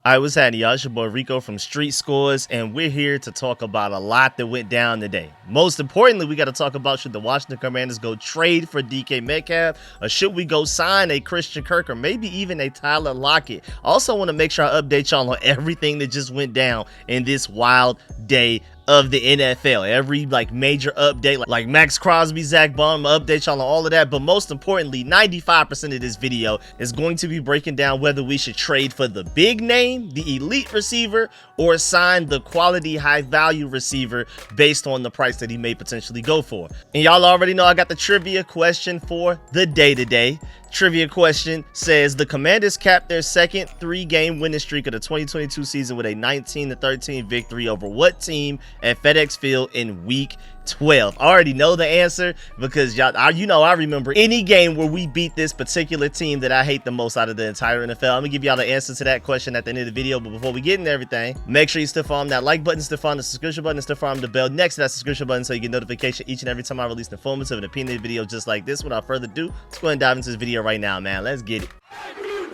All right, what's happening, y'all? It's your boy Rico from StreetScores, and we're here to talk about a lot that went down today. Most importantly, we got to talk about should the Washington Commanders go trade for DK Metcalf, or should we go sign a Christian Kirk, or maybe even a Tyler Lockett. Also want to make sure I update y'all on everything that just went down in this wild day of the NFL. Every major update, like Max Crosby, Zach Bond, update y'all on all of that. But most importantly, 95% of this video is going to be breaking down whether we should trade for the big name, the elite receiver, or sign the quality high value receiver based on the price that he may potentially go for. And y'all already know I got the trivia question for the day today. Trivia question says the Commanders capped their second 3-game winning streak of the 2022 season with a 19-13 victory over what team at FedEx Field in week 12? I already know the answer because y'all, I remember any game where we beat this particular team that I hate the most out of the entire NFL. I'm gonna give y'all the answer to that question at the end of the video, but before we get into everything, make sure you stiff arm that like button, stiff arm the subscription button, and stiff arm the bell next to that subscription button so you get notification each and every time I release an informative and opinionated video just like this. Without further ado, let's go ahead and dive into this video right now, man. Let's get it.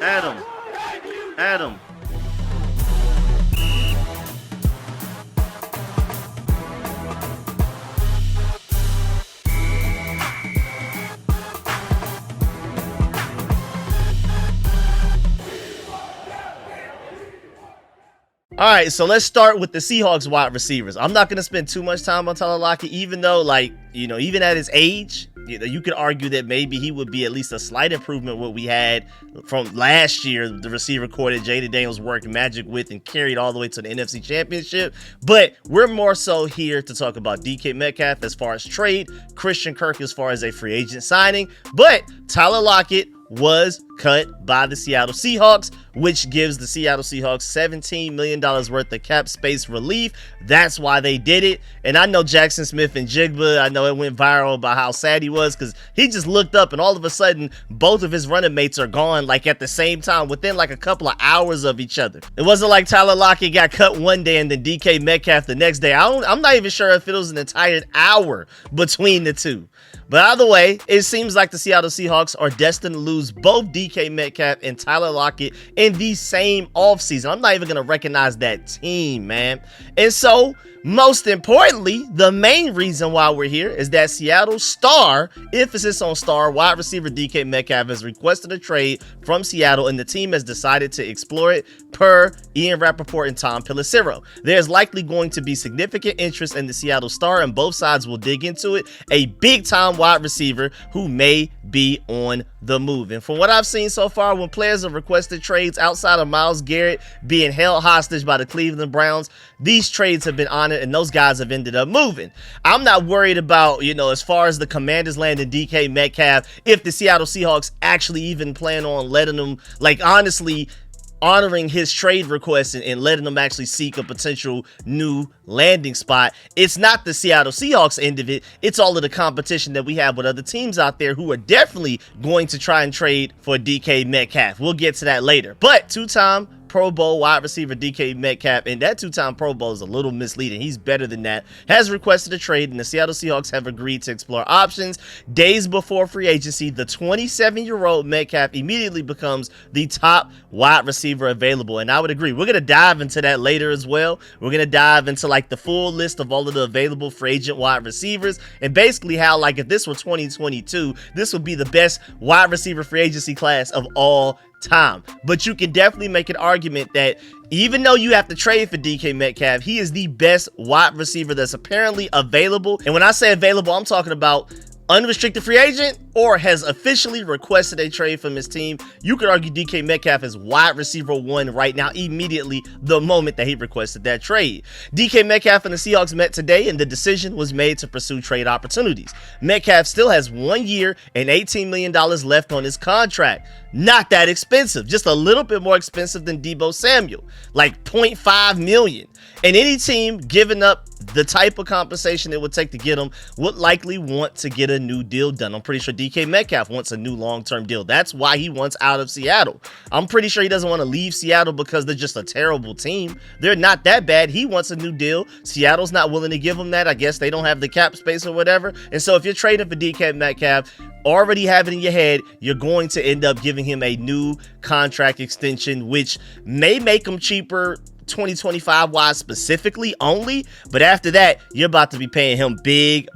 Adam. All right, so let's start with the Seahawks wide receivers. I'm not going to spend too much time on Tyler Lockett, even though, even at his age, you could argue that maybe he would be at least a slight improvement what we had from last year, the receiver core that Jaden Daniels worked magic with and carried all the way to the NFC Championship. But we're more so here to talk about DK Metcalf as far as trade, Christian Kirk as far as a free agent signing. But Tyler Lockett was cut by the Seattle Seahawks, which gives the Seattle Seahawks $17 million worth of cap space relief. That's why they did it. And I know Jackson Smith and Jigba, I know it went viral about how sad he was because he just looked up and all of a sudden both of his running mates are gone at the same time within a couple of hours of each other. It wasn't like Tyler Lockett got cut one day and then DK Metcalf the next day. I'm not even sure if it was an entire hour between the two. But either way, it seems like the Seattle Seahawks are destined to lose both DK Metcalf and Tyler Lockett in the same offseason. I'm not even going to recognize that team, man. And so, most importantly, the main reason why we're here is that Seattle star, emphasis on star, wide receiver DK Metcalf has requested a trade from Seattle, and the team has decided to explore it per Ian Rappaport and Tom Pelissero. There's likely going to be significant interest in the Seattle star, and both sides will dig into it. A big-time wide receiver who may be on the move. And from what I've seen so far, when players have requested trades outside of Myles Garrett being held hostage by the Cleveland Browns, these trades have been honored and those guys have ended up moving. I'm not worried about, as far as the Commanders landing DK Metcalf, if the Seattle Seahawks actually even plan on letting them, honestly, honoring his trade request and letting them actually seek a potential new landing spot. It's not the Seattle Seahawks end of it. It's all of the competition that we have with other teams out there who are definitely going to try and trade for DK Metcalf. We'll get to that later. But two-time Pro Bowl wide receiver DK Metcalf, and that two-time Pro Bowl is a little misleading. He's better than that. Has requested a trade, and the Seattle Seahawks have agreed to explore options. Days before free agency, the 27-year-old Metcalf immediately becomes the top wide receiver available, and I would agree. We're going to dive into that later as well. We're going to dive into the full list of all of the available free agent wide receivers, and basically how if this were 2022, this would be the best wide receiver free agency class of all time. But you can definitely make an argument that even though you have to trade for DK Metcalf, he is the best wide receiver that's apparently available. And when I say available, I'm talking about unrestricted free agent or has officially requested a trade from his team. You could argue DK Metcalf is wide receiver 1 right now, immediately the moment that he requested that trade. DK Metcalf and the Seahawks met today, and the decision was made to pursue trade opportunities. Metcalf still has 1 year and $18 million left on his contract. Not that expensive, just a little bit more expensive than Deebo Samuel, like $0.5 million. And any team giving up the type of compensation it would take to get him would likely want to get a new deal done. I'm pretty sure DK Metcalf wants a new long-term deal. That's why he wants out of Seattle. I'm pretty sure he doesn't want to leave Seattle because they're just a terrible team. They're not that bad. He wants a new deal. Seattle's not willing to give him that. I guess they don't have the cap space or whatever. And so if you're trading for DK Metcalf, already have it in your head you're going to end up giving him a new contract extension, which may make him cheaper 2025 wise specifically only, but after that you're about to be paying him big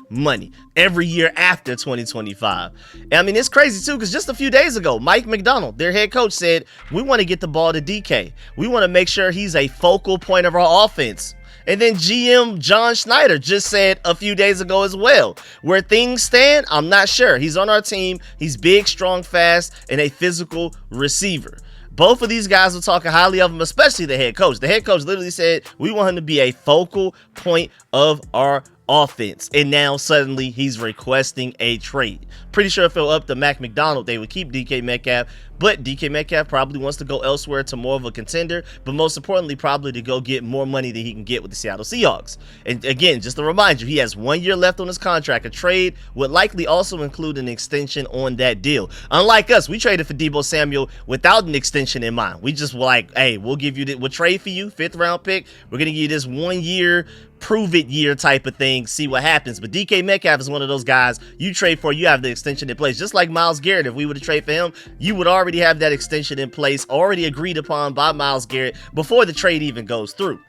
money every year after 2025. And I mean, it's crazy too, because just a few days ago Mike McDonald, their head coach, said we want to get the ball to DK, we want to make sure he's a focal point of our offense. And then GM John Schneider just said a few days ago as well, where things stand, I'm not sure. He's on our team. He's big, strong, fast, and a physical receiver. Both of these guys were talking highly of him, especially the head coach. The head coach literally said, we want him to be a focal point of our offense. And now suddenly he's requesting a trade. Pretty sure if it were up to Mac McDonald, they would keep DK Metcalf, but DK Metcalf probably wants to go elsewhere to more of a contender, but most importantly, probably to go get more money than he can get with the Seattle Seahawks. And again, just a reminder, he has 1 year left on his contract. A trade would likely also include an extension on that deal. Unlike us, we traded for Deebo Samuel without an extension in mind. We just were like, hey, we'll trade for you, 5th round pick. We're going to give you this 1 year prove it year type of thing, see what happens. But DK Metcalf is one of those guys you trade for, you have the extension in place. Just like Myles Garrett, if we were to trade for him, you would already have that extension in place, already agreed upon by Myles Garrett before the trade even goes through.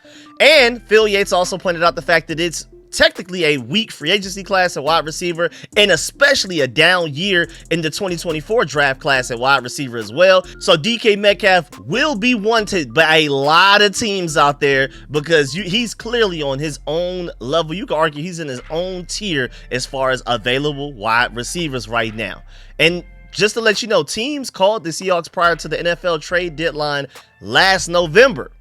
And Phil Yates also pointed out the fact that it's technically a weak free agency class at wide receiver, and especially a down year in the 2024 draft class at wide receiver as well. So DK Metcalf will be wanted by a lot of teams out there because he's clearly on his own level. You could argue he's in his own tier as far as available wide receivers right now. And just to let you know, teams called the Seahawks prior to the NFL trade deadline last November,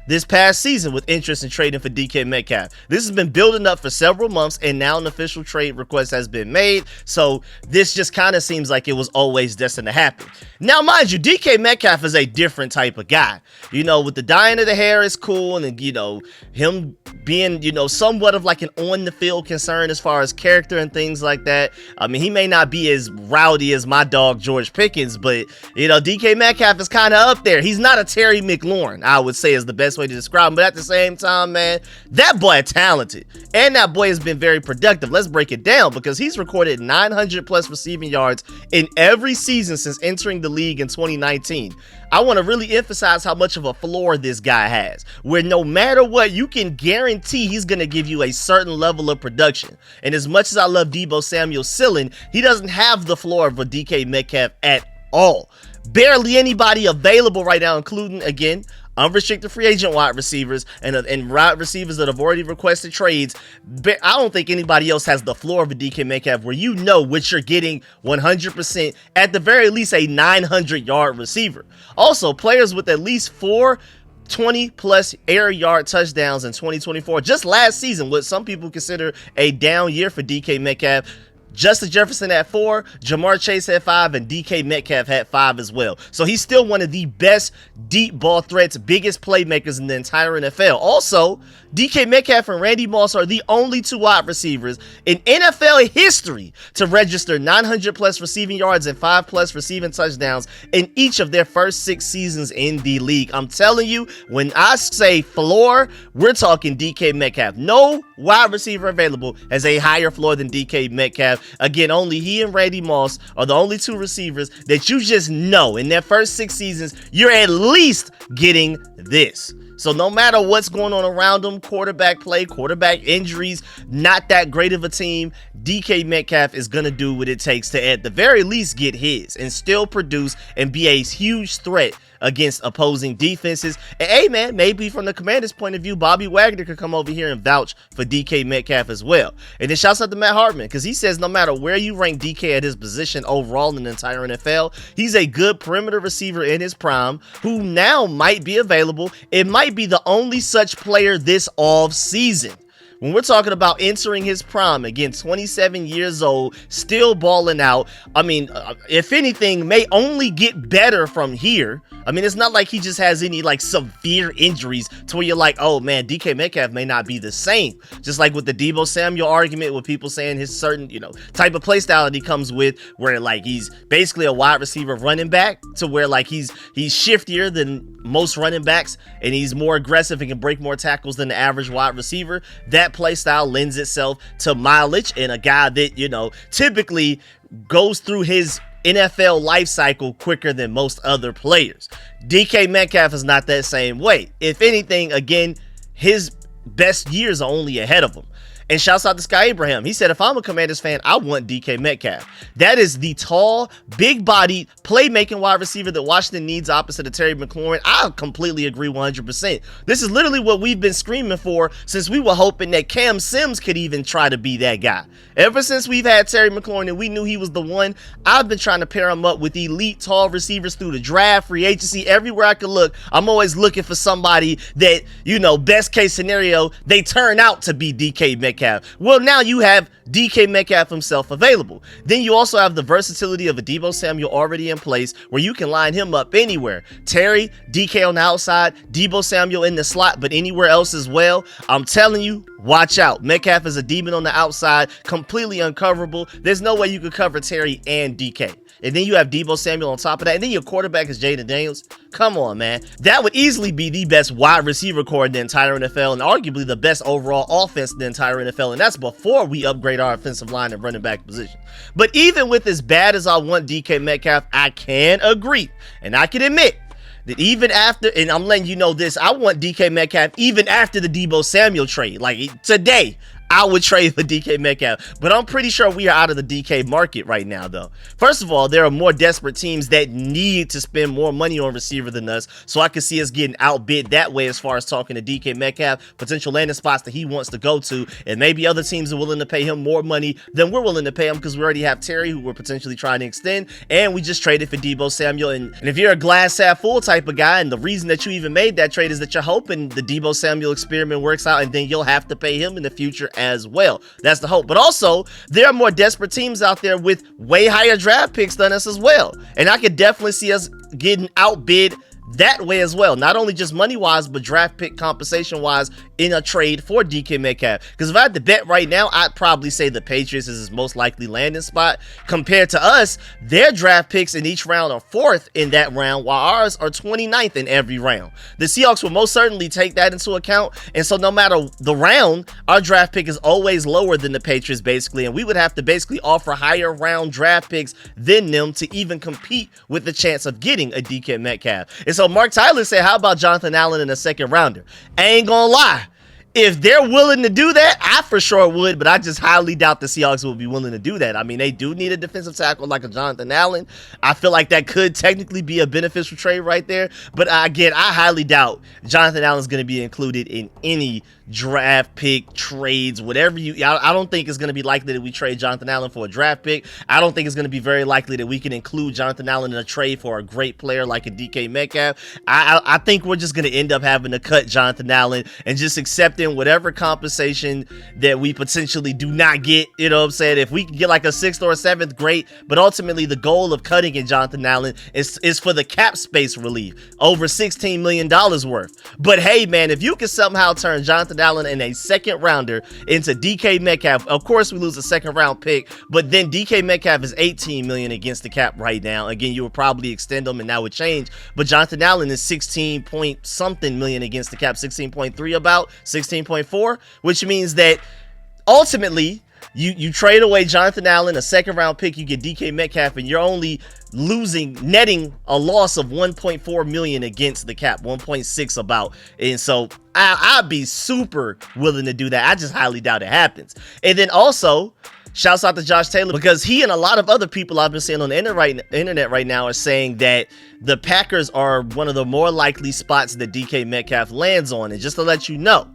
this past season, with interest in trading for DK Metcalf. This has been building up for several months, and now an official trade request has been made. So this just kind of seems like it was always destined to happen. Now, mind you, DK Metcalf is a different type of guy. You know, with the dyeing of the hair is cool, and you know, him being, you know, somewhat of like an on the field concern as far as character and things like that. I mean, he may not be as rowdy as my dog George Pickens, but you know, DK Metcalf is kind of up there. He's not a Terry McLaurin, I would say, is the best way to describe him. But at the same time, man, that boy is talented, and that boy has been very productive. Let's break it down, because he's recorded 900 plus receiving yards in every season since entering the league in 2019. I want to really emphasize how much of a floor this guy has, where no matter what, you can guarantee he's going to give you a certain level of production. And as much as I love Deebo Samuel's ceiling, he doesn't have the floor of a DK Metcalf at all. Barely anybody available right now, including, again, unrestricted free agent wide receivers and wide receivers that have already requested trades. I don't think anybody else has the floor of a DK Metcalf, where you know what you're getting 100%, at the very least a 900-yard receiver. Also, players with at least 4 20-plus air yard touchdowns in 2024. Just last season, what some people consider a down year for DK Metcalf, Justin Jefferson had 4, Jamar Chase had 5, and DK Metcalf had 5 as well. So he's still one of the best deep ball threats, biggest playmakers in the entire NFL. Also, DK Metcalf and Randy Moss are the only 2 wide receivers in NFL history to register 900 plus receiving yards and 5 plus receiving touchdowns in each of their first 6 seasons in the league. I'm telling you, when I say floor, we're talking DK Metcalf. No wide receiver available has a higher floor than DK Metcalf. Again, only he and Randy Moss are the only 2 receivers that you just know in their first 6 seasons, you're at least getting this. So no matter what's going on around them, quarterback play, quarterback injuries, not that great of a team, DK Metcalf is going to do what it takes to at the very least get his and still produce and be a huge threat against opposing defenses. And hey man, maybe from the Commanders' point of view, Bobby Wagner could come over here and vouch for DK Metcalf as well. And then shouts out to Matt Hartman, because he says no matter where you rank DK at his position overall in the entire NFL, he's a good perimeter receiver in his prime who now might be available. It might be the only such player this off season. When we're talking about entering his prime, again, 27 years old, still balling out. I mean, if anything, may only get better from here. I mean, it's not like he just has any like severe injuries to where you're like, oh man, DK Metcalf may not be the same. Just like with the Deebo Samuel argument, with people saying his certain, you know, type of play style that he comes with, where like he's basically a wide receiver running back, to where like he's shiftier than most running backs, and he's more aggressive and can break more tackles than the average wide receiver. That that play style lends itself to mileage and a guy that, you know, typically goes through his NFL life cycle quicker than most other players. DK Metcalf is not that same way. If anything, again, his best years are only ahead of him. And shouts out to Sky Abraham. He said, if I'm a Commanders fan, I want DK Metcalf. That is the tall, big-bodied, playmaking wide receiver that Washington needs opposite of Terry McLaurin. I completely agree 100%. This is literally what we've been screaming for since we were hoping that Cam Sims could even try to be that guy. Ever since we've had Terry McLaurin and we knew he was the one, I've been trying to pair him up with elite, tall receivers through the draft, free agency, everywhere I could look. I'm always looking for somebody that, you know, best case scenario, they turn out to be DK Metcalf. Well, now you have DK Metcalf himself available. Then you also have the versatility of a Deebo Samuel already in place where you can line him up anywhere. Terry, DK on the outside, Deebo Samuel in the slot, but anywhere else as well. I'm telling you, watch out. Metcalf is a demon on the outside, completely uncoverable. There's no way you could cover Terry and DK. And then you have Deebo Samuel on top of that. And then your quarterback is Jaden Daniels. Come on, man. That would easily be the best wide receiver core in the entire NFL and arguably the best overall offense in the entire NFL. And that's before we upgrade our offensive line and running back position. But even with as bad as I want DK Metcalf, I can agree and I can admit that even after, and I'm letting you know this, I want DK Metcalf even after the Deebo Samuel trade. Like today, I would trade for DK Metcalf, but I'm pretty sure we are out of the DK market right now, though. First of all, there are more desperate teams that need to spend more money on receiver than us, so I can see us getting outbid that way as far as talking to DK Metcalf, potential landing spots that he wants to go to, and maybe other teams are willing to pay him more money than we're willing to pay him because we already have Terry, who we're potentially trying to extend, and we just traded for Deebo Samuel. And if you're a glass half full type of guy, and the reason that you even made that trade is that you're hoping the Deebo Samuel experiment works out, and then you'll have to pay him in the future as well. That's the hope. But also, there are more desperate teams out there with way higher draft picks than us as well. And I could definitely see us getting outbid that way as well. Not only just money-wise, but draft pick compensation-wise in a trade for DK Metcalf. Because if I had to bet right now, I'd probably say the Patriots is his most likely landing spot. Compared to us, their draft picks in each round are 4th in that round, while ours are 29th in every round. The Seahawks will most certainly take that into account. And so no matter the round, our draft pick is always lower than the Patriots, basically. And we would have to basically offer higher round draft picks than them to even compete with the chance of getting a DK Metcalf. And so Mark Tyler said, how about Jonathan Allen in a second rounder? I ain't gonna lie. If they're willing to do that, I for sure would, but I just highly doubt the Seahawks will be willing to do that. I mean, they do need a defensive tackle like a Jonathan Allen. I feel like that could technically be a beneficial trade right there, but again, I highly doubt Jonathan Allen's going to be included in any draft pick trades, whatever I don't think it's going to be likely that we trade Jonathan Allen for a draft pick. I don't think it's going to be very likely that we can include Jonathan Allen in a trade for a great player like a DK Metcalf. I think we're just going to end up having to cut Jonathan Allen and just accepting whatever compensation that we potentially do not get. You know what I'm saying? If we can get like a 6th or a 7th, great. But ultimately, the goal of cutting in Jonathan Allen is for the cap space relief, over $16 million worth. But hey, man, if you can somehow turn Jonathan Allen in a second rounder into DK Metcalf, of course we lose a second round pick, but then DK Metcalf is $18 million against the cap right now. Again, you would probably extend them and that would change. But Jonathan Allen is 16 point something million against the cap, 16.3 about 16.4, which means that ultimately you trade away Jonathan Allen, a second round pick, you get DK Metcalf, and you're only netting a loss of 1.4 million against the cap, 1.6 about. And so I'd be super willing to do that. I just highly doubt it happens. And then also, shouts out to Josh Taylor, because he and a lot of other people I've been seeing on the internet right now are saying that the Packers are one of the more likely spots that DK Metcalf lands on. And just to let you know,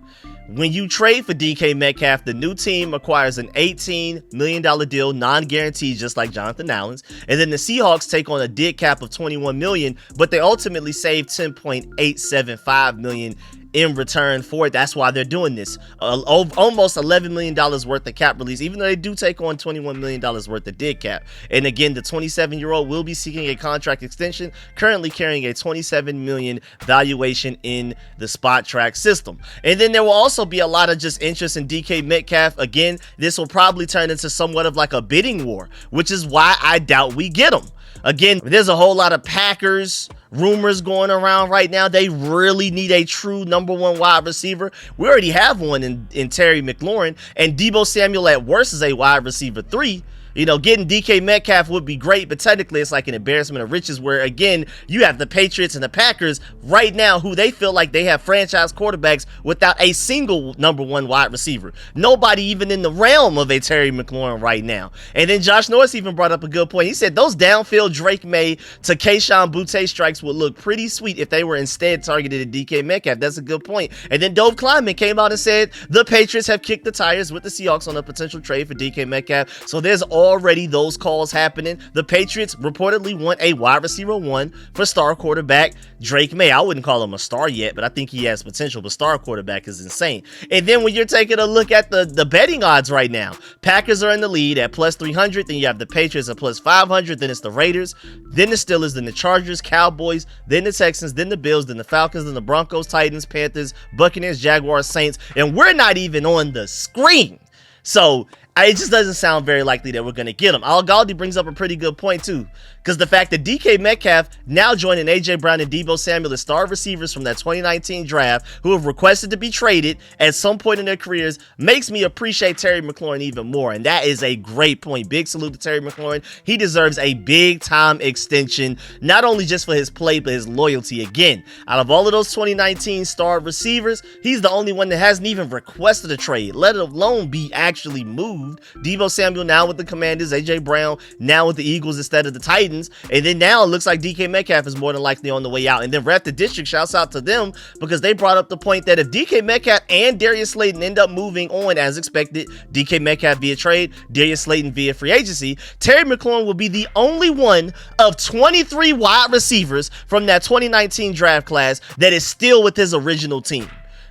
when you trade for DK Metcalf, the new team acquires an $18 million deal, non-guaranteed, just like Jonathan Allen's. And then the Seahawks take on a dead cap of $21 million, but they ultimately save $10.875 million in return for it. That's why they're doing this. Almost $11 million worth of cap release, even though they do take on $21 million worth of dead cap. And again, the 27-year-old will be seeking a contract extension, currently carrying a $27 million valuation in the spot track system. And then there will also be a lot of just interest in DK Metcalf. Again, this will probably turn into somewhat of like a bidding war, which is why I doubt we get him. Again, there's a whole lot of Packers rumors going around right now. They really need a true #1 wide receiver. We already have one in Terry McLaurin, and Deebo Samuel at worst is a wide receiver 3. You know, getting DK Metcalf would be great, but technically it's like an embarrassment of riches where, again, you have the Patriots and the Packers right now who they feel like they have franchise quarterbacks without a single #1 wide receiver. Nobody even in the realm of a Terry McLaurin right now. And then Josh Norris even brought up a good point. He said those downfield Drake May to Kayshon Boutte strikes would look pretty sweet if they were instead targeted at DK Metcalf. That's a good point. And then Dove Kleiman came out and said the Patriots have kicked the tires with the Seahawks on a potential trade for DK Metcalf. So there's already those calls happening. The Patriots reportedly want a wide receiver 1 for star quarterback Drake May. I wouldn't call him a star yet, but I think he has potential, but star quarterback is insane. And then when you're taking a look at the betting odds right now, Packers are in the lead at +300, then you have the Patriots at +500, then it's the Raiders, then the Steelers, then the Chargers, Cowboys, then the Texans, then the Bills, then the Falcons, then the Broncos, Titans, Panthers, Buccaneers, Jaguars, Saints, and we're not even on the screen. So it just doesn't sound very likely that we're going to get him. Al Galdi brings up a pretty good point too, because the fact that DK Metcalf now joining A.J. Brown and Deebo Samuel as star receivers from that 2019 draft who have requested to be traded at some point in their careers makes me appreciate Terry McLaurin even more, and that is a great point. Big salute to Terry McLaurin. He deserves a big-time extension, not only just for his play, but his loyalty. Again, out of all of those 2019 star receivers, he's the only one that hasn't even requested a trade, let alone be actually moved. Deebo Samuel now with the Commanders, A.J. Brown now with the Eagles instead of the Titans, and then now it looks like DK Metcalf is more than likely on the way out. And then Rep the District, shouts out to them because they brought up the point that if DK Metcalf and Darius Slayton end up moving on as expected, DK Metcalf via trade, Darius Slayton via free agency, Terry McLaurin will be the only one of 23 wide receivers from that 2019 draft class that is still with his original team.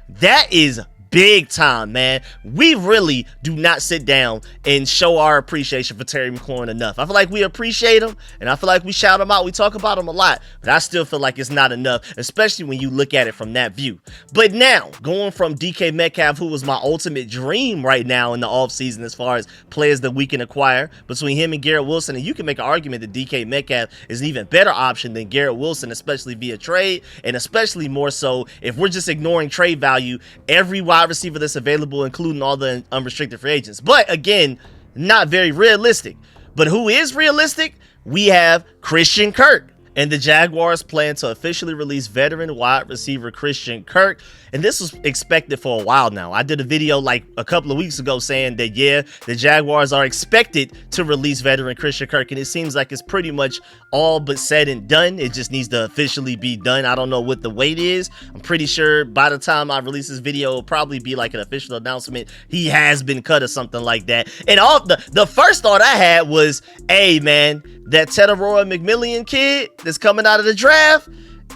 That is big time, man. We really do not sit down and show our appreciation for Terry McLaurin enough. I feel like we appreciate him, and I feel like we shout him out. We talk about him a lot, but I still feel like it's not enough, especially when you look at it from that view. But now, going from DK Metcalf, who was my ultimate dream right now in the offseason as far as players that we can acquire, between him and Garrett Wilson, and you can make an argument that DK Metcalf is an even better option than Garrett Wilson, especially via trade, and especially more so if we're just ignoring trade value, every wide receiver that's available, including all the unrestricted free agents. But again, not very realistic. But who is realistic? We have Christian Kirk. And the Jaguars plan to officially release veteran wide receiver Christian Kirk. And this was expected for a while now. I did a video like a couple of weeks ago saying that, yeah, the Jaguars are expected to release veteran Christian Kirk. And it seems like it's pretty much all but said and done. It just needs to officially be done. I don't know what the wait is. I'm pretty sure by the time I release this video, it'll probably be like an official announcement. He has been cut or something like that. And all the first thought I had was, hey, man, that Tedoroa McMillian kid that's coming out of the draft,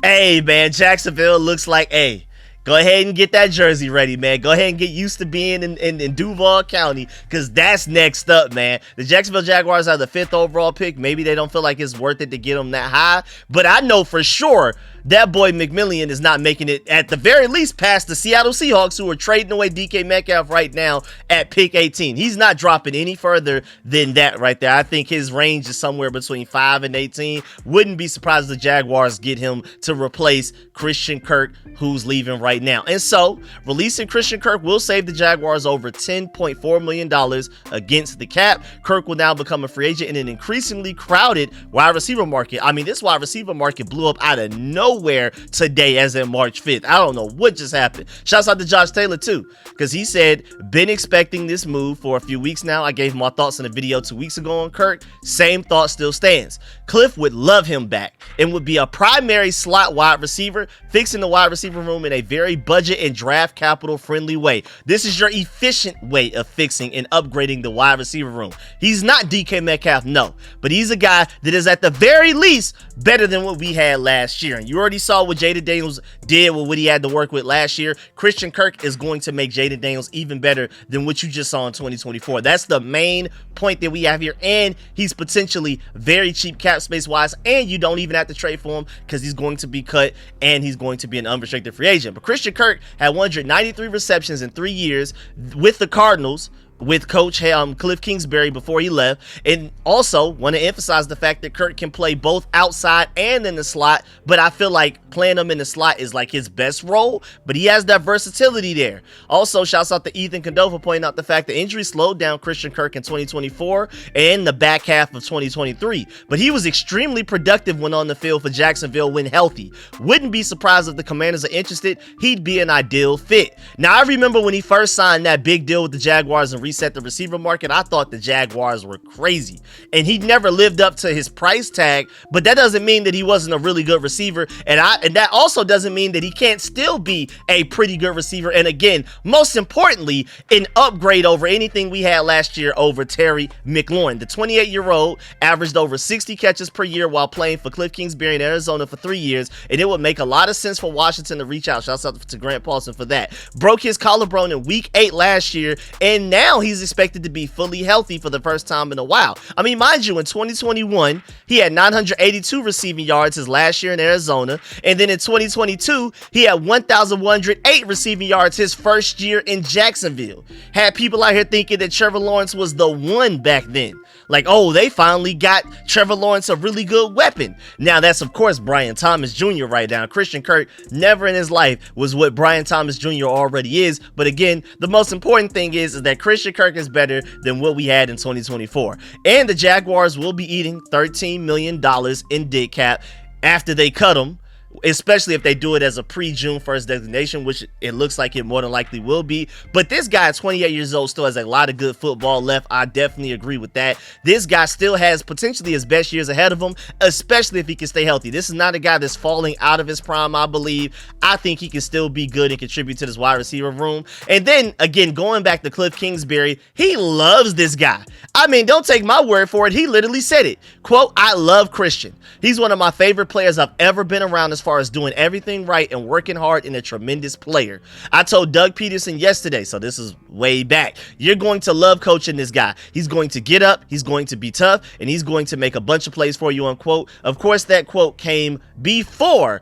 hey, man, Jacksonville looks like, hey, go ahead and get that jersey ready, man. Go ahead and get used to being in Duval County, because that's next up, man. The Jacksonville Jaguars are the 5th overall pick. Maybe they don't feel like it's worth it to get them that high, but I know for sure that boy McMillian is not making it at the very least past the Seattle Seahawks, who are trading away DK Metcalf right now at pick 18. He's not dropping any further than that right there. I think his range is somewhere between 5 and 18. Wouldn't be surprised if the Jaguars get him to replace Christian Kirk, who's leaving right now. And so, releasing Christian Kirk will save the Jaguars over $10.4 million against the cap. Kirk will now become a free agent in an increasingly crowded wide receiver market. I mean, this wide receiver market blew up out of nowhere today as in March 5th. I don't know what just happened. Shouts out to Josh Taylor too, because he said, been expecting this move for a few weeks now. I gave my thoughts in a video 2 weeks ago on Kirk. Same thought still stands. Cliff would love him back and would be a primary slot wide receiver, fixing the wide receiver room in a very budget and draft capital friendly way. This is your efficient way of fixing and upgrading the wide receiver room. He's not DK Metcalf, no, but he's a guy that is at the very least better than what we had last year. And you already saw what Jaden Daniels did with what he had to work with last year. Christian Kirk is going to make Jaden Daniels even better than what you just saw in 2024. That's the main point that we have here. And he's potentially very cheap cap space wise, and you don't even have to trade for him because he's going to be cut and he's going to be an unrestricted free agent. But Christian Kirk had 193 receptions in 3 years with the Cardinals, with Coach Cliff Kingsbury before he left. And also want to emphasize the fact that Kirk can play both outside and in the slot, but I feel like playing him in the slot is like his best role, but he has that versatility there. Also, shouts out to Ethan Condofa for pointing out the fact that injury slowed down Christian Kirk in 2024 and the back half of 2023, but he was extremely productive when on the field for Jacksonville when healthy. Wouldn't be surprised if the Commanders are interested. He'd be an ideal fit. Now, I remember when he first signed that big deal with the Jaguars and reset the receiver market, I thought the Jaguars were crazy, and he never lived up to his price tag, but that doesn't mean that he wasn't a really good receiver, and that also doesn't mean that he can't still be a pretty good receiver. And again, most importantly, an upgrade over anything we had last year over Terry McLaurin. The 28-year-old averaged over 60 catches per year while playing for Cliff Kingsbury in Arizona for 3 years, and it would make a lot of sense for Washington to reach out. Shouts out to Grant Paulson for that. Broke his collarbone in week 8 last year, and now he's expected to be fully healthy for the first time in a while. I mean, mind you, in 2021, he had 982 receiving yards his last year in Arizona, and then in 2022, he had 1,108 receiving yards his first year in Jacksonville. Had people out here thinking that Trevor Lawrence was the one back then. Like, oh, they finally got Trevor Lawrence a really good weapon. Now, that's, of course, Brian Thomas Jr. right now. Christian Kirk never in his life was what Brian Thomas Jr. already is. But again, the most important thing is that Christian Kirk is better than what we had in 2024. And the Jaguars will be eating $13 million in dead cap after they cut him, especially if they do it as a pre-June 1st designation, which it looks like it more than likely will be. But this guy at 28 years old still has a lot of good football left. I definitely agree with that. This guy still has potentially his best years ahead of him, especially if he can stay healthy. This is not a guy that's falling out of his prime, I believe. I think he can still be good and contribute to this wide receiver room. And then, again, going back to Cliff Kingsbury, he loves this guy. I mean, don't take my word for it. He literally said it. Quote, "I love Christian. He's one of my favorite players I've ever been around as far as doing everything right and working hard, and a tremendous player. I told Doug Peterson yesterday," so this is way back, "you're going to love coaching this guy. He's going to get up, he's going to be tough, and he's going to make a bunch of plays for you," unquote. Of course, that quote came before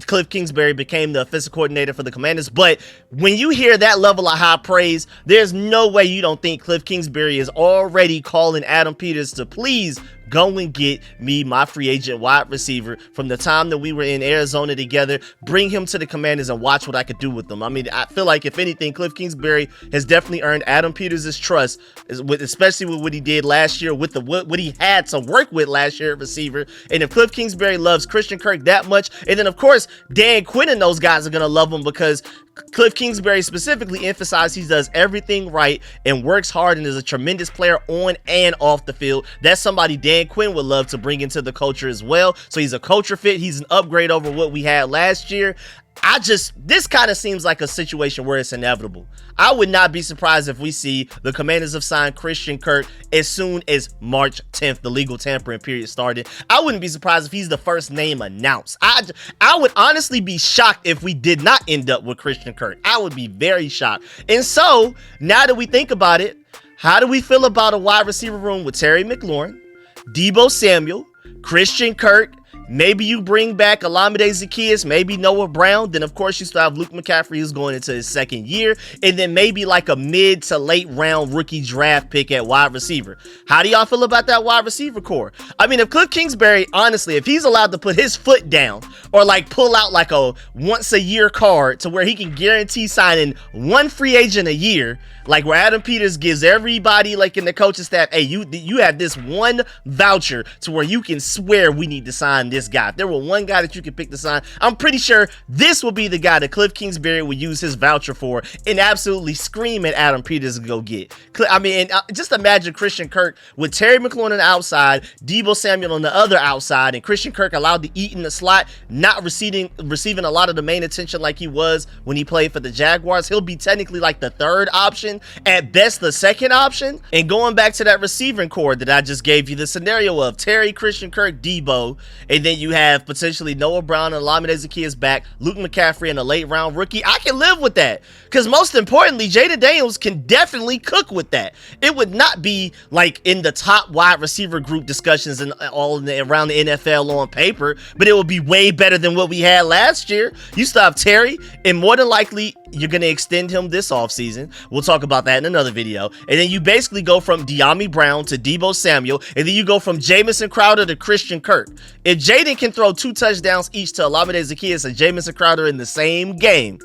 Cliff Kingsbury became the offensive coordinator for the Commanders. But when you hear that level of high praise, there's no way you don't think Cliff Kingsbury is already calling Adam Peters to please go and get me my free agent wide receiver from the time that we were in Arizona together. Bring him to the Commanders and watch what I could do with them. I mean, I feel like if anything, Cliff Kingsbury has definitely earned Adam Peters' trust, especially with what he did last year, with what he had to work with last year at receiver. And if Cliff Kingsbury loves Christian Kirk that much, and then of course Dan Quinn and those guys are gonna love him, because Cliff Kingsbury specifically emphasized he does everything right and works hard and is a tremendous player on and off the field. That's somebody Dan Quinn would love to bring into the culture as well. So he's a culture fit. He's an upgrade over what we had last year. This kind of seems like a situation where it's inevitable. I would not be surprised if we see the Commanders have signed Christian Kirk as soon as March 10th, the legal tampering period started. I wouldn't be surprised if he's the first name announced. I would honestly be shocked if we did not end up with Christian Kirk. I would be very shocked. And so, now that we think about it, how do we feel about a wide receiver room with Terry McLaurin, Deebo Samuel, Christian Kirk? Maybe you bring back Olamide Zaccheaus, maybe Noah Brown. Then, of course, you still have Luke McCaffrey, who's going into his second year. And then maybe like a mid to late round rookie draft pick at wide receiver. How do y'all feel about that wide receiver core? I mean, if Cliff Kingsbury, honestly, if he's allowed to put his foot down or like pull out like a once a year card to where he can guarantee signing one free agent a year, like where Adam Peters gives everybody like in the coaching staff, hey, you have this one voucher to where you can swear we need to sign this guy. If there were one guy that you could pick to sign, I'm pretty sure this will be the guy that Cliff Kingsbury would use his voucher for and absolutely scream at Adam Peters to go get. I mean, just imagine Christian Kirk with Terry McLaurin on the outside, Deebo Samuel on the other outside, and Christian Kirk allowed to eat in the slot, not receiving a lot of the main attention like he was when he played for the Jaguars. He'll be technically like the third option, at best the second option. And going back to that receiving core that I just gave you the scenario of Terry, Christian Kirk, Deebo, and and then you have potentially Noah Brown and Olamide Zaccheaus back, Luke McCaffrey and a late round rookie. I can live with that, because most importantly, Jaden Daniels can definitely cook with that. It would not be like in the top wide receiver group discussions and all around the NFL on paper, but it would be way better than what we had last year. You still have Terry, and more than likely you're going to extend him this offseason. We'll talk about that in another video. And then you basically go from De'Ami Brown to Deebo Samuel, and then you go from Jamison Crowder to Christian Kirk. If Jaden can throw 2 touchdowns each to Olamide Zaccheaus and Jamison Crowder in the same game,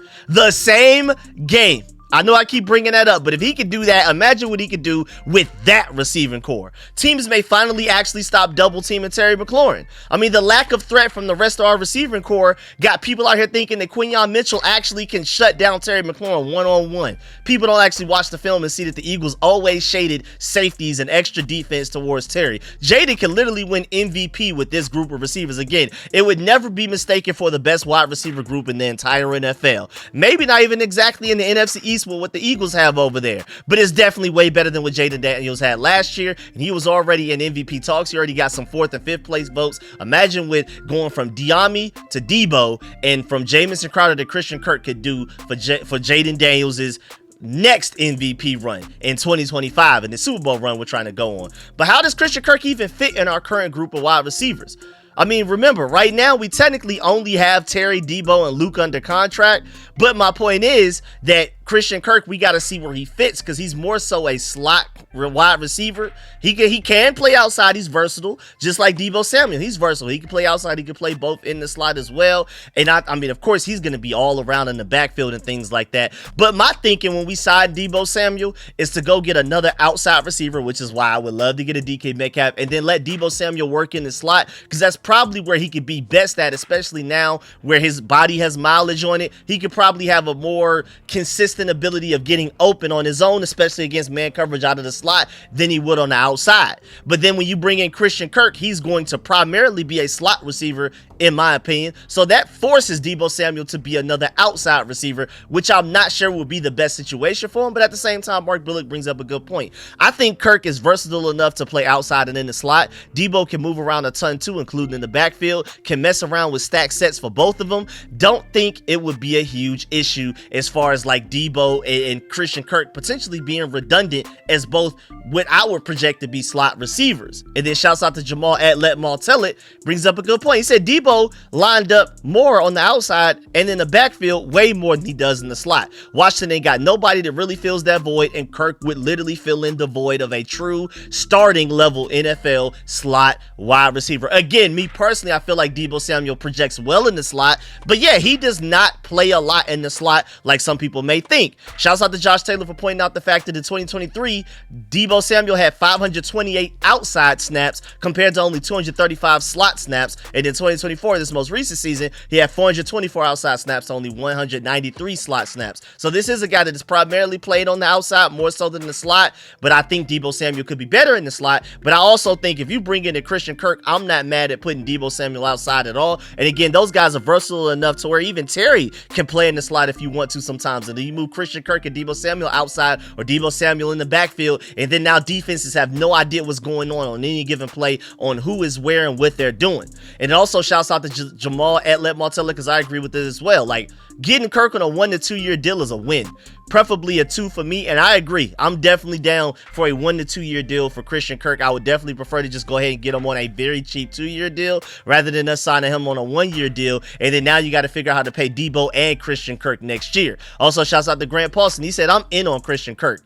I know I keep bringing that up, but if he could do that, imagine what he could do with that receiving core. Teams may finally actually stop double teaming Terry McLaurin. I mean, the lack of threat from the rest of our receiving core got people out here thinking that Quinyon Mitchell actually can shut down Terry McLaurin one-on-one. People don't actually watch the film and see that the Eagles always shaded safeties and extra defense towards Terry. Jaden can literally win MVP with this group of receivers. Again, it would never be mistaken for the best wide receiver group in the entire NFL. Maybe not even exactly in the NFC East with what the Eagles have over there, but it's definitely way better than what Jaden Daniels had last year, and he was already in MVP talks. He already got some 4th and 5th place votes. Imagine what going from De'Ami to Deebo and from Jamison Crowder to Christian Kirk could do for Jaden Daniels' next MVP run in 2025 and the Super Bowl run we're trying to go on. But how does Christian Kirk even fit in our current group of wide receivers? I mean, remember, right now we technically only have Terry, Deebo, and Luke under contract, but my point is that Christian Kirk, we got to see where he fits, because he's more so a slot wide receiver. He can play outside. He's versatile, just like Deebo Samuel. He's versatile. He can play outside. He can play both in the slot as well. And I mean, of course, he's going to be all around in the backfield and things like that. But my thinking when we signed Deebo Samuel is to go get another outside receiver, which is why I would love to get a DK Metcalf, and then let Deebo Samuel work in the slot, because that's probably where he could be best at, especially now where his body has mileage on it. He could probably have a more consistent ability of getting open on his own, especially against man coverage out of the slot, than he would on the outside. But then when you bring in Christian Kirk, he's going to primarily be a slot receiver, in my opinion. So that forces Deebo Samuel to be another outside receiver, which I'm not sure would be the best situation for him. But at the same time, Mark Bullock brings up a good point. I think Kirk is versatile enough to play outside and in the slot. Deebo can move around a ton too, including in the backfield, can mess around with stack sets for both of them. Don't think it would be a huge issue as far as like Deebo and Christian Kirk potentially being redundant as both what I would project to be slot receivers. And then shouts out to Jamal at Let Maul Tell It, brings up a good point. He said Deebo lined up more on the outside and in the backfield way more than he does in the slot. Washington ain't got nobody that really fills that void, and Kirk would literally fill in the void of a true starting level NFL slot wide receiver. Again, me personally, I feel like Deebo Samuel projects well in the slot, but yeah, he does not play a lot in the slot like some people may think. Shouts out to Josh Taylor for pointing out the fact that in 2023, Deebo Samuel had 528 outside snaps compared to only 235 slot snaps, and in 2024, this most recent season, he had 424 outside snaps to only 193 slot snaps. So this is a guy that is primarily played on the outside more so than the slot, but I think Deebo Samuel could be better in the slot. But I also think if you bring in a Christian Kirk, I'm not mad at putting Deebo Samuel outside at all. And again, those guys are versatile enough to where even Terry can play in the slot if you want to sometimes. And then you move Christian Kirk and Deebo Samuel outside, or Deebo Samuel in the backfield, and then now defenses have no idea what's going on any given play on who is where and what they're doing. And it also shouts out to Jamal at Let Martella, because I agree with this as well. Like, getting Kirk on a 1 to 2 year deal is a win, preferably a 2 for me. And I agree, I'm definitely down for a 1 to 2 year deal for Christian Kirk. I would definitely prefer to just go ahead and get him on a very cheap 2 year deal rather than us signing him on a 1 year deal, and then now you got to figure out how to pay Deebo and Christian Kirk next year. Also shouts out to Grant Paulson. He said, I'm in on Christian Kirk.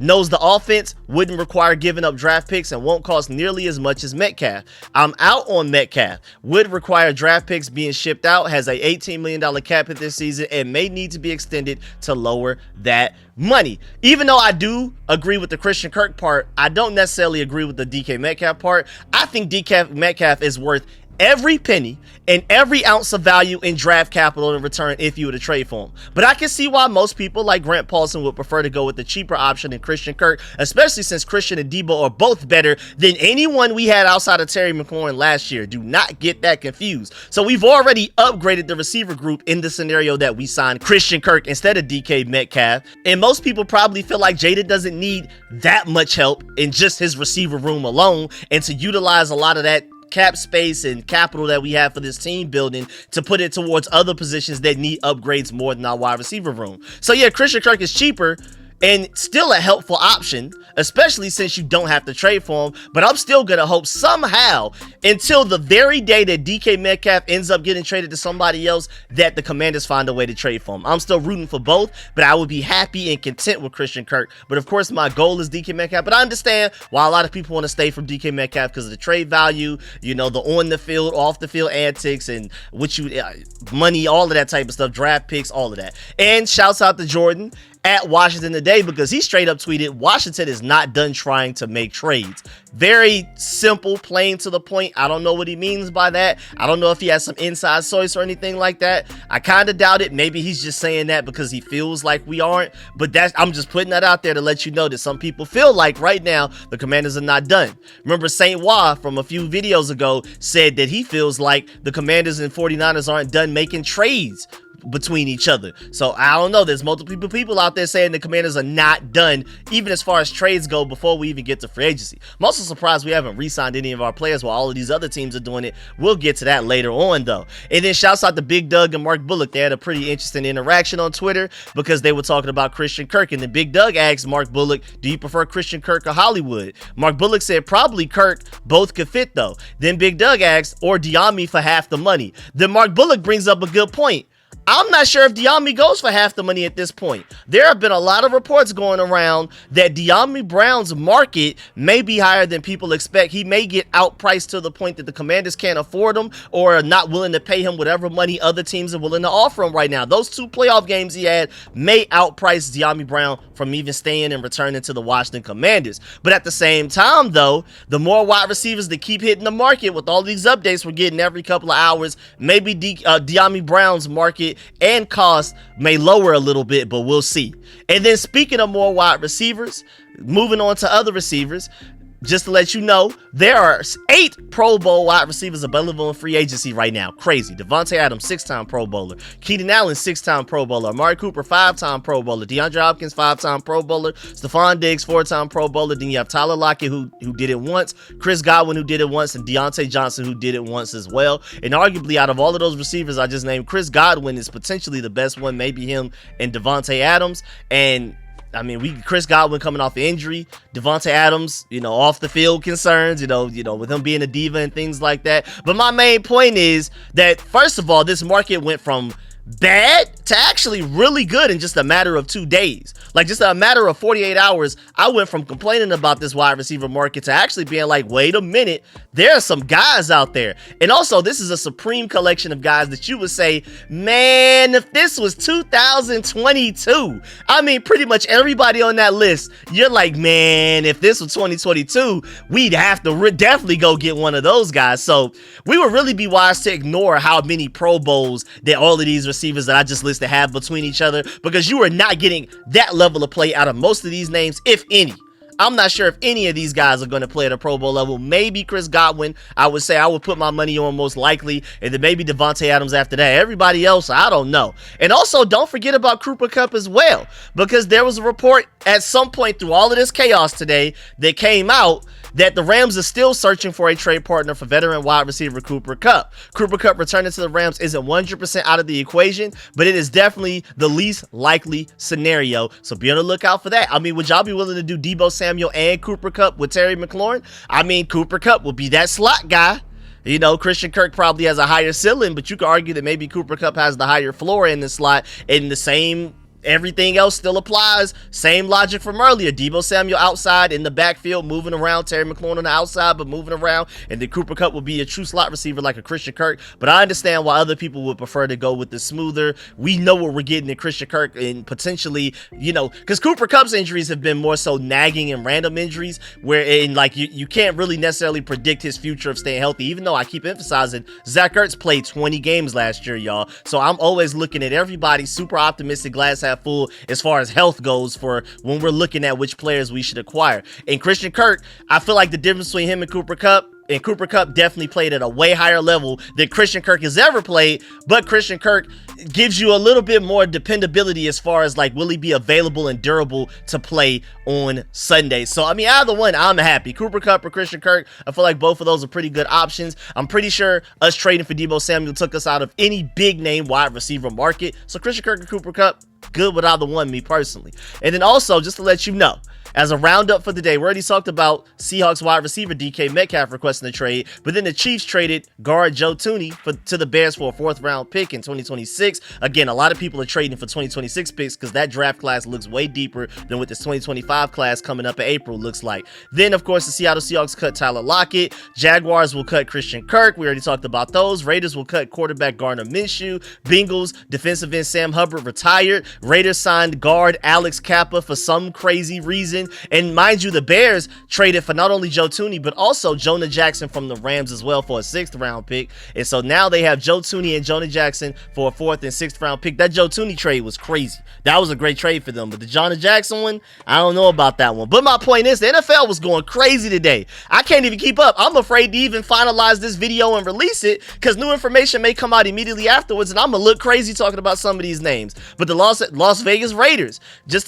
Knows the offense wouldn't require giving up draft picks and won't cost nearly as much as Metcalf. I'm out on Metcalf. Would require draft picks being shipped out, has a $18 million cap hit this season, and may need to be extended to lower that money. Even though I do agree with the Christian Kirk part, I don't necessarily agree with the DK Metcalf part. I think DK Metcalf is worth every penny and every ounce of value in draft capital in return if you were to trade for him. But I can see why most people like Grant Paulson would prefer to go with the cheaper option than Christian Kirk, especially since Christian and Deebo are both better than anyone we had outside of Terry McLaurin last year. Do not get that confused. So we've already upgraded the receiver group in the scenario that we signed Christian Kirk instead of DK Metcalf. And most people probably feel like Jada doesn't need that much help in just his receiver room alone, and to utilize a lot of that cap space and capital that we have for this team building to put it towards other positions that need upgrades more than our wide receiver room. So yeah, Christian Kirk is cheaper and still a helpful option, especially since you don't have to trade for him. But I'm still going to hope somehow, until the very day that DK Metcalf ends up getting traded to somebody else, that the Commanders find a way to trade for him. I'm still rooting for both, but I would be happy and content with Christian Kirk. But of course, my goal is DK Metcalf. But I understand why a lot of people want to stay from DK Metcalf because of the trade value, you know, the on the field, off the field antics, and money, all of that type of stuff, draft picks, all of that. And shouts out to Jordan at Washington Today, because he straight up tweeted, Washington is not done trying to make trades. Very simple, plain to the point. I don't know what he means by that. I don't know if he has some inside source or anything like that. I kind of doubt it. Maybe he's just saying that because he feels like we aren't, but I'm just putting that out there to let you know that some people feel like right now the Commanders are not done. Remember, Saint Wah from a few videos ago said that he feels like the Commanders and 49ers aren't done making trades between each other. So I don't know, there's multiple people out there saying the Commanders are not done, even as far as trades go, before we even get to free agency. I'm also surprised we haven't re-signed any of our players while all of these other teams are doing it. We'll get to that later on though. And then shouts out to Big Doug and Mark Bullock. They had a pretty interesting interaction on Twitter because they were talking about Christian Kirk, and then Big Doug asked Mark Bullock, do you prefer Christian Kirk or Hollywood? Mark Bullock said probably Kirk, both could fit though. Then Big Doug asked, or Diami for half the money. Then Mark Bullock brings up a good point. I'm not sure if Diami goes for half the money at this point. There have been a lot of reports going around that Diami Brown's market may be higher than people expect. He may get outpriced to the point that the Commanders can't afford him or are not willing to pay him whatever money other teams are willing to offer him right now. Those 2 playoff games he had may outprice Diami Brown from even staying and returning to the Washington Commanders. But at the same time, though, the more wide receivers that keep hitting the market with all these updates we're getting every couple of hours, maybe Diami Brown's market and cost may lower a little bit, but we'll see. And then speaking of more wide receivers, moving on to other receivers, just to let you know, there are 8 Pro Bowl wide receivers available in free agency right now. Crazy. Devontae Adams, 6-time Pro Bowler. Keenan Allen, 6-time Pro Bowler. Amari Cooper, 5-time Pro Bowler. DeAndre Hopkins, 5-time Pro Bowler. Stephon Diggs, 4-time Pro Bowler. Then you have Tyler Lockett, who did it once. Chris Godwin, who did it once. And Deontay Johnson, who did it once as well. And arguably, out of all of those receivers I just named, Chris Godwin is potentially the best one. Maybe him and Devontae Adams. And I mean, Chris Godwin coming off the injury, Devontae Adams, off the field concerns, with him being a diva and things like that. But my main point is that, first of all, this market went from bad to actually really good in just a matter of 2 days. Like, just a matter of 48 hours, I went from complaining about this wide receiver market to actually being like, wait a minute, there are some guys out there. And also, this is a supreme collection of guys that you would say, man, if this was 2022, I mean, pretty much everybody on that list, you're like, man, if this was 2022, we'd have to definitely go get one of those guys. So we would really be wise to ignore how many Pro Bowls that all of these receivers that I just listed have between each other, because you are not getting that level of play out of most of these names, if any. I'm not sure if any of these guys are going to play at a Pro Bowl level. Maybe Chris Godwin, I would say I would put my money on most likely, and then maybe Devontae Adams after that. Everybody else, I don't know. And also, don't forget about Cooper Kupp as well, because there was a report at some point through all of this chaos today that came out that the Rams are still searching for a trade partner for veteran wide receiver Cooper Kupp. Cooper Kupp returning to the Rams isn't 100% out of the equation, but it is definitely the least likely scenario. So be on the lookout for that. I mean, would y'all be willing to do Deebo Samuel and Cooper Kupp with Terry McLaurin? I mean, Cooper Kupp will be that slot guy. Christian Kirk probably has a higher ceiling, but you could argue that maybe Cooper Kupp has the higher floor in the slot, and the same everything else still applies. Same logic from earlier. Deebo Samuel outside in the backfield, moving around. Terry McLaurin on the outside, but moving around. And then Cooper Kupp will be a true slot receiver like a Christian Kirk. But I understand why other people would prefer to go with the smoother. We know what we're getting in Christian Kirk, and potentially, because Cooper Kupp's injuries have been more so nagging and random injuries, where you can't really necessarily predict his future of staying healthy, even though I keep emphasizing Zach Ertz played 20 games last year, y'all. So I'm always looking at everybody super optimistic, glass half full as far as health goes for when we're looking at which players we should acquire. And Christian Kirk, I feel like the difference between him and Cooper Kupp, and Cooper Kupp definitely played at a way higher level than Christian Kirk has ever played, but Christian Kirk gives you a little bit more dependability as far as like, will he be available and durable to play on Sunday? So, I mean, either one, I'm happy. Cooper Kupp or Christian Kirk, I feel like both of those are pretty good options. I'm pretty sure us trading for Deebo Samuel took us out of any big name wide receiver market. So Christian Kirk and Cooper Kupp, good with either one, me personally. And then also, just to let you know, as a roundup for the day, we already talked about Seahawks wide receiver DK Metcalf requesting a trade, but then the Chiefs traded guard Joe Thuney to the Bears for a 4th round pick in 2026. Again, a lot of people are trading for 2026 picks because that draft class looks way deeper than what this 2025 class coming up in April looks like. Then, of course, the Seattle Seahawks cut Tyler Lockett. Jaguars will cut Christian Kirk. We already talked about those. Raiders will cut quarterback Gardner Minshew. Bengals defensive end Sam Hubbard retired. Raiders signed guard Alex Kappa for some crazy reason. And mind you, the Bears traded for not only Joe Thuney, but also Jonah Jackson from the Rams as well for a 6th round pick. And so now they have Joe Thuney and Jonah Jackson for a 4th and 6th round pick. That Joe Thuney trade was crazy. That was a great trade for them. But the Jonah Jackson one, I don't know about that one. But my point is, the NFL was going crazy today. I can't even keep up. I'm afraid to even finalize this video and release it because new information may come out immediately afterwards and I'm going to look crazy talking about some of these names. But the Las Vegas Raiders,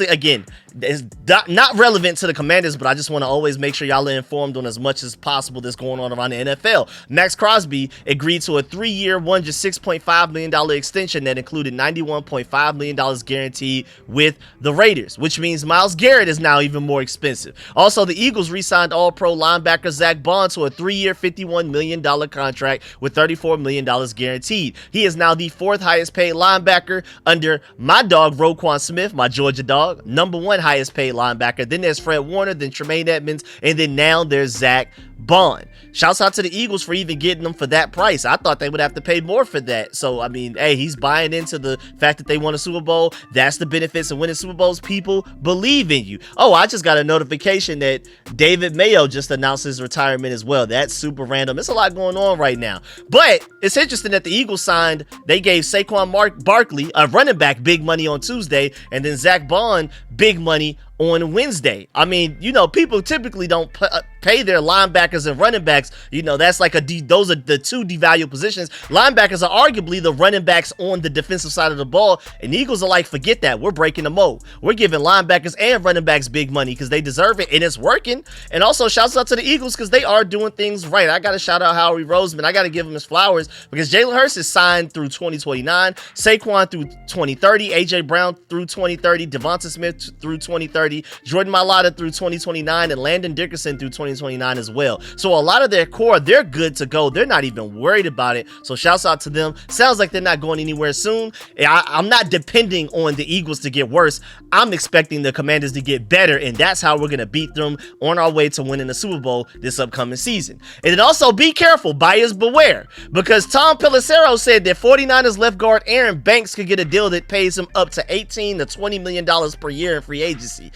again, it's not relevant to the Commanders, but I just want to always make sure y'all are informed on as much as possible that's going on around the NFL. Max Crosby agreed to a 3-year, $6.5 million extension that included $91.5 million guaranteed with the Raiders, which means Myles Garrett is now even more expensive. Also, the Eagles re-signed All-Pro linebacker Zach Bond to a 3-year, $51 million contract with $34 million guaranteed. He is now the 4th highest paid linebacker under my dog Roquan Smith, my Georgia dog, number 1 highest paid linebacker. Then there's Fred Warner, then Tremaine Edmonds, and then now there's Zach Bond. Shouts out to the Eagles for even getting them for that price. I thought they would have to pay more for that. So, I mean, hey, he's buying into the fact that they won a Super Bowl. That's the benefits of winning Super Bowls. People believe in you. Oh, I just got a notification that David Mayo just announced his retirement as well. That's super random. It's a lot going on right now. But it's interesting that the Eagles they gave Saquon Barkley, a running back, big money on Tuesday, and then Zach Bond, big money on Wednesday. I mean, you know, people typically don't pay their linebackers and running backs. You know, that's like those are the 2 devalued positions. Linebackers are arguably the running backs on the defensive side of the ball, and the Eagles are like, forget that. We're breaking the mold. We're giving linebackers and running backs big money because they deserve it, and it's working. And also, shouts out to the Eagles because they are doing things right. I got to shout out Howie Roseman. I got to give him his flowers because Jalen Hurts is signed through 2029, Saquon through 2030, AJ Brown through 2030, Devonta Smith through 2030, Jordan Mailata through 2029, and Landon Dickerson through 2029 as well. So a lot of their core, they're good to go. They're not even worried about it. So shouts out to them. Sounds like they're not going anywhere soon. I'm not depending on the Eagles to get worse. I'm expecting the Commanders to get better, and that's how we're going to beat them on our way to winning the Super Bowl this upcoming season. And then also be careful, buyers beware, because Tom Pelissero said that 49ers left guard Aaron Banks could get a deal that pays him up to $18 to $20 million per year in free agency.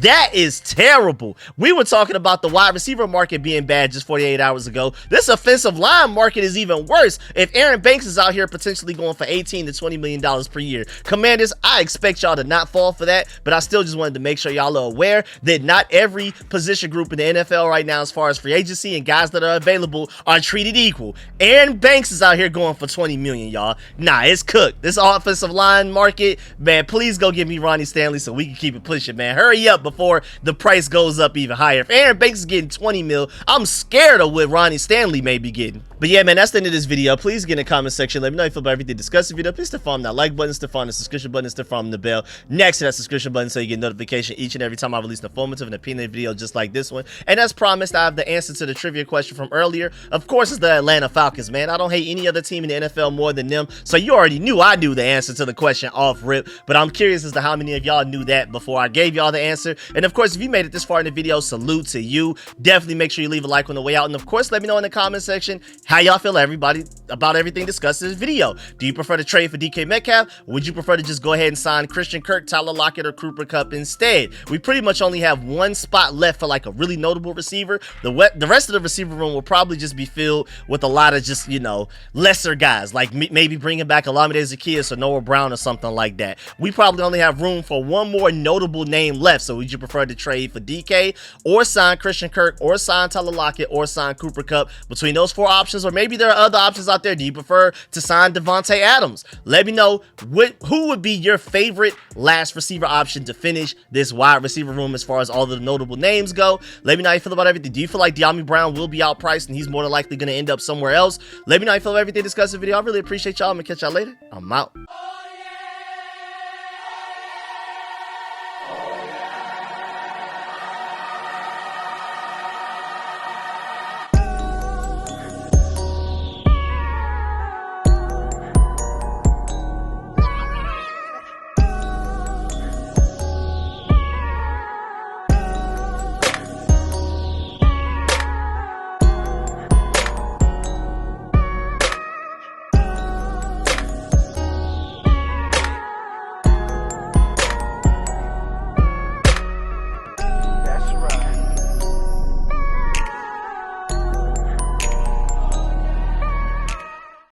That is terrible. We were talking about the wide receiver market being bad just 48 hours ago. This offensive line market is even worse if Aaron Banks is out here potentially going for $18 to $20 million per year. Commanders, I expect y'all to not fall for that, but I still just wanted to make sure y'all are aware that not every position group in the NFL right now as far as free agency and guys that are available are treated equal. Aaron Banks is out here going for $20 million, y'all. Nah, it's cooked. This offensive line market, man, please go give me Ronnie Stanley so we can keep it pushing, man. Hurry up before the price goes up even higher. If Aaron Banks is getting 20 mil, I'm scared of what Ronnie Stanley may be getting. But yeah, man, that's the end of this video. Please get in the comment section. Let me know how you feel about everything discussed in the video. Please stick on that like button, stick on the subscription button, stick on the bell next to that subscription button so you get notification each and every time I release an informative and opinionated video just like this one. And as promised, I have the answer to the trivia question from earlier. Of course, it's the Atlanta Falcons, man. I don't hate any other team in the NFL more than them. So you already knew I knew the answer to the question off rip. But I'm curious as to how many of y'all knew that before I gave y'all the answer. And of course, if you made it this far in the video, salute to you. Definitely make sure you leave a like on the way out. And of course, let me know in the comment section How y'all feel about everything discussed in this video? Do you prefer to trade for DK Metcalf? Or would you prefer to just go ahead and sign Christian Kirk, Tyler Lockett, or Cooper Kupp instead? We pretty much only have one spot left for like a really notable receiver. The rest of the receiver room will probably just be filled with a lot of just, you know, lesser guys, like maybe bringing back Olamide Zaccheaus or Noah Brown or something like that. We probably only have room for one more notable name left. So would you prefer to trade for DK or sign Christian Kirk or sign Tyler Lockett or sign Cooper Kupp? Between those four options, or maybe there are other options out there. Do you prefer to sign Devontae Adams? Let me know who would be your favorite last receiver option to finish this wide receiver room as far as all the notable names go. Let me know how you feel about everything. Do you feel like De'Ami Brown will be outpriced and he's more than likely going to end up somewhere else? Let me know how you feel about everything discussed in the video. I really appreciate y'all. I'm going to catch y'all later. I'm out.